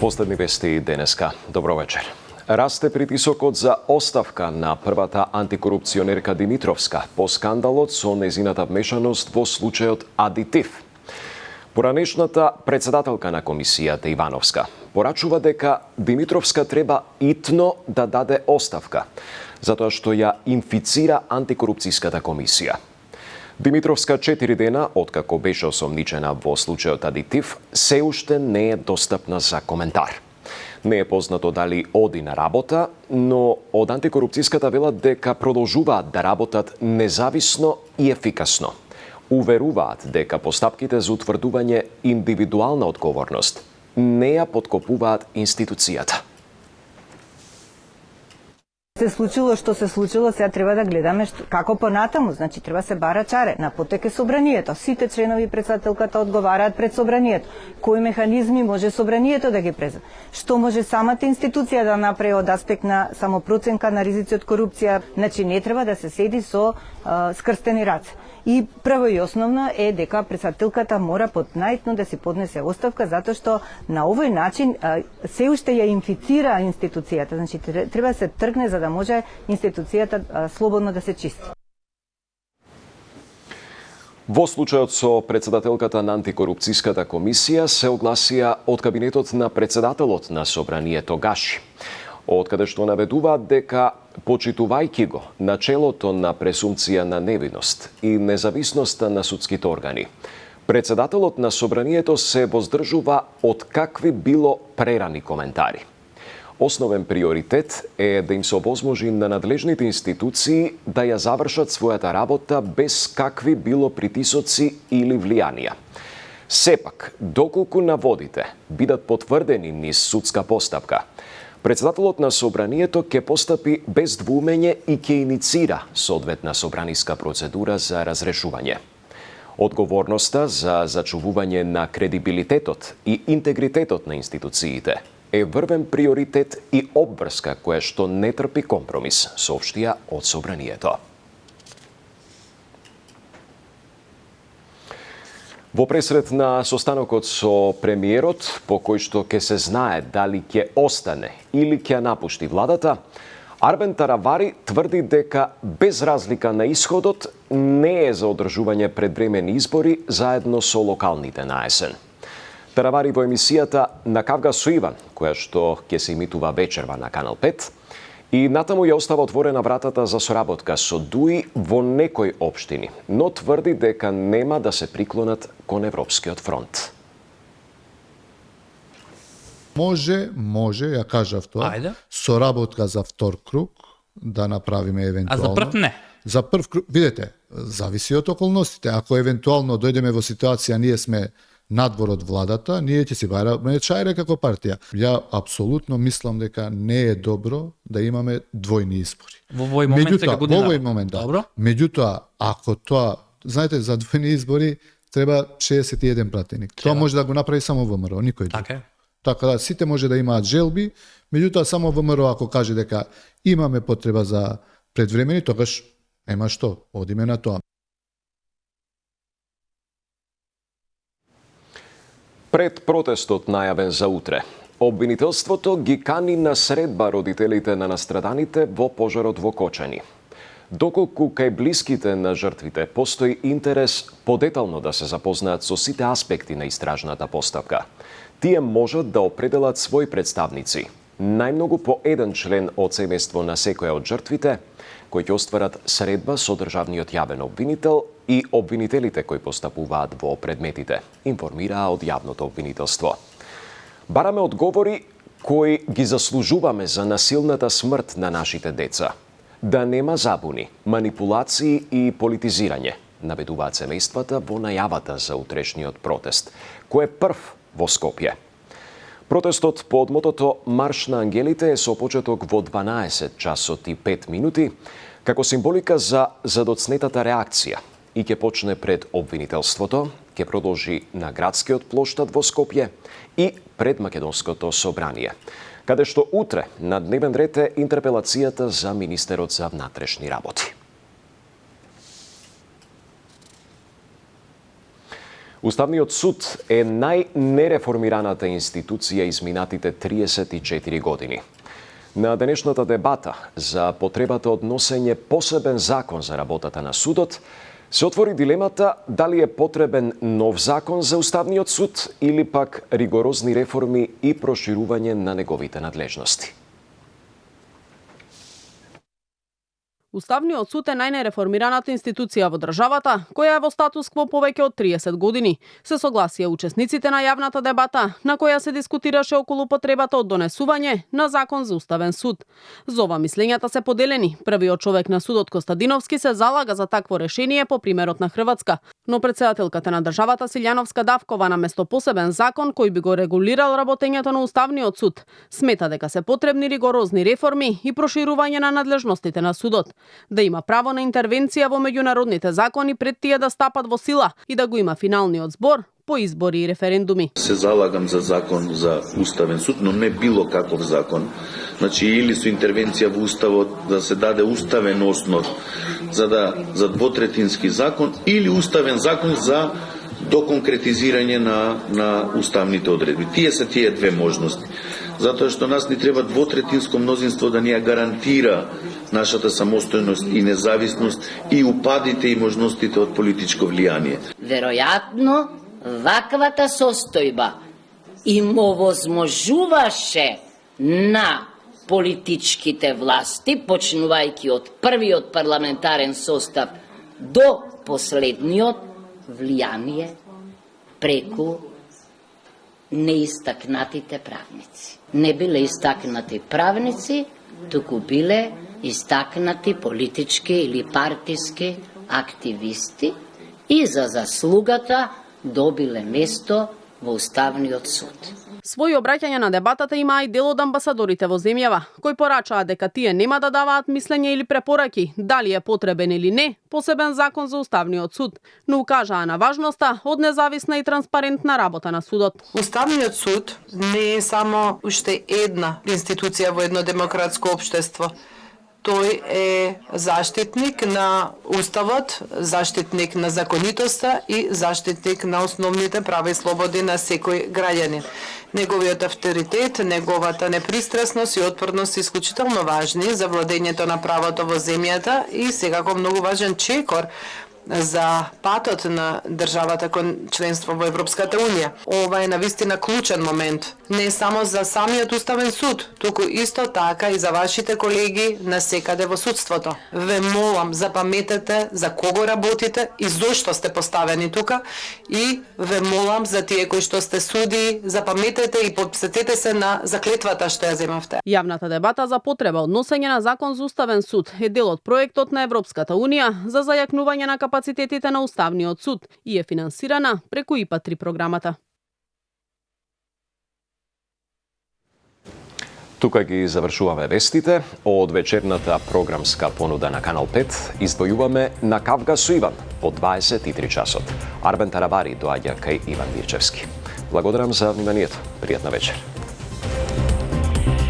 Последни вести денеска. Добро вечер. Расте притисокот за оставка на првата антикорупционерка Димитровска по скандалот со нејзината вмешаност во случајот Адитив. Поранешната председателка на комисијата Ивановска порачува дека Димитровска треба итно да даде оставка, затоа што ја инфицира антикорупцијската комисија. Димитровска 4 дена, откако беше осомничена во случајот Адитив, се уште не е достапна за коментар. Не е познато дали оди на работа, но од антикорупцијската велат дека продолжуваат да работат независно и ефикасно. Уверуваат дека постапките за утврдување индивидуална одговорност не ја поткопуваат институцијата. Се случило што се случило, сега треба да гледаме како понатаму, значи треба се бара чаре, на потек е собранието. Сите членови председателката одговараат пред собранието. Кои механизми може собранието да ги преземе? Што може самата институција да направи од аспект на самопроценка на ризици од корупција? Значи не треба да се седи со скрстени раце. И прво и основно е дека председателката мора под најитно да си поднесе оставка, затоа што на овој начин се уште ја инфицира институцијата. Значи треба да се тргне за да може институцијата слободно да се чисти. Во случајот со председателката на антикорупцијската комисија се огласија од кабинетот на председателот на собранието Гаши, од каде што наведуваат дека почитувајќи го начелото на презумпција на невиност и независноста на судските органи, председателот на собранието се воздржува од какви било прерани коментари. Основен приоритет е да им се овозможи на надлежните институции да ја завршат својата работа без какви било притисоци или влијанија. Сепак, доколку наводите бидат потврдени низ судска постапка, председателот на собранието ќе постапи без двумење и ќе иницира соодветна собраниска процедура за разрешување. Одговорноста за зачувување на кредибилитетот и интегритетот на институциите е врвен приоритет и обврска која што не трпи компромис, соопштија од собранието. Во пресред на состанокот со премиерот, по кој што ќе се знае дали ќе остане или ќе напушти владата, Арбен Таравари тврди дека без разлика на исходот не е за одржување предвремени избори заедно со локалните на есен. Таравари во емисијата На кавга со Иван, која што ќе се имитува вечерва на Канал 5, и натаму ја остава отворена вратата за соработка со ДУИ во некои општини, но тврди дека нема да се приклонат кон Европскиот фронт. Може, ја кажав тоа, соработка за втор круг, да направиме евентуално. А за прв не? За прв круг, видете, зависи од околностите. Ако евентуално дојдеме во ситуација, ние сме надвор од владата, ние ќе си бараме чајре како партија. Ја апсолутно мислам дека не е добро да имаме двојни избори. Во овој момент сега година. Во овој момент, да. Добро. Меѓутоа, ако тоа, знаете, за двојни избори треба 61 пратеник. Тоа може да го направи само ВМРО, никој друг. Така да, сите може да имаат желби, меѓутоа само ВМРО ако каже дека имаме потреба за предвремени, тогаш нема што, одиме на тоа. Пред протестот најавен за утре, обвинителството ги кани на средба родителите на настраданите во пожарот во Кочани. Доколку кај блиските на жртвите постои интерес подетално да се запознаат со сите аспекти на истражната постапка, тие можат да определат своји представници, најмногу по еден член од семејство на секоја од жртвите, кои ќе остварат средба со државниот јавен обвинител и обвинителите кои постапуваат во предметите, информираа од јавното обвинителство. Бараме одговори кои ги заслужуваме за насилната смрт на нашите деца. Да нема забуни, манипулации и политизирање, наведуваат семејствата во најавата за утрешниот протест, кој е прв во Скопје. Протестот под мотото Марш на ангелите е со почеток во 12 часот и 5 минути, како символика за задоцнетата реакција и ќе почне пред обвинителството, ќе продолжи на градскиот плоштад во Скопје и пред Македонското собрание, каде што утре на дневен ред е интерпелацијата за министерот за внатрешни работи. Уставниот суд е најнереформираната институција изминатите 34 години. На денешната дебата за потребата од носење посебен закон за работата на судот, се отвори дилемата дали е потребен нов закон за Уставниот суд или пак ригорозни реформи и проширување на неговите надлежности. Уставниот суд е најнереформираната институција во државата, која е во статус кво повеќе од 30 години. Се согласија учесниците на јавната дебата, на која се дискутираше околу потребата од донесување на закон за Уставен суд. За ова мислењата се поделени. Првиот човек на судот Костадиновски се залага за такво решение по примерот на Хрватска, но претседателката на државата Силјановска Давкова наместо посебен закон кој би го регулирал работењето на Уставниот суд, смета дека се потребни ригорозни реформи и проширување на надлежностите на судот, да има право на интервенција во меѓународните закони пред тие да стапат во сила и да го има финалниот збор по избори и референдуми. Се залагам за закон за Уставен суд, но не било каков закон. Значи, или со интервенција во Уставот да се даде уставен основ за двотретински закон, или уставен закон за доконкретизирање на уставните одредби. Тие се тие две можности. Затоа што нас ни треба двотретинско мнозинство да ни ја гарантира нашата самостојност и независност и упадите и можностите од политичко влијание. Веројатно, ваквата состојба им овозможуваше на политичките власти, почнувајќи од првиот парламентарен состав до последниот, влијание преку неистакнатите правници. Не биле истакнати правници, туку биле истакнати политички или партиски активисти и за заслугата добиле место во Уставниот суд. Свој обраќање на дебатата имаа и дел од амбасадорите во земјава, кои порачаа дека тие нема да даваат мислење или препораки дали е потребен или не посебен закон за Уставниот суд, но укажаа на важноста од независна и транспарентна работа на судот. Уставниот суд не е само уште една институција во едно демократско општество. Тој е заштитник на Уставот, заштитник на законитоста и заштитник на основните права и слободи на секој граѓанин. Неговиот авторитет, неговата непристрасност и отпорност се исклучително важни за владењето на правото во земјата и секако многу важен чекор за патот на државата кон членство во Европската Унија. Ова е навистина клучен момент, не само за самиот Уставен суд, туку исто така и за вашите колеги на секаде во судството. Ве молам, запаметете за кого работите и зошто сте поставени тука и ве молам за тие кои што сте суди, запаметете и подсетете се на заклетвата што ја земавте. Јавната дебата за потреба од носење на закон за Уставен суд е дел од проектот на Европската Унија за зајакнување на капацитетите на Уставниот суд и е финансирана преку ИПА-3 програмата. Тука ги завршуваме вестите. Од вечерната програмска понуда на Канал 5 издвојуваме На Кавга со Иван по 23 часот. Арбен Тарабари доаѓа кај Иван Мирчевски. Благодарам за вниманието. Пријатна вечер.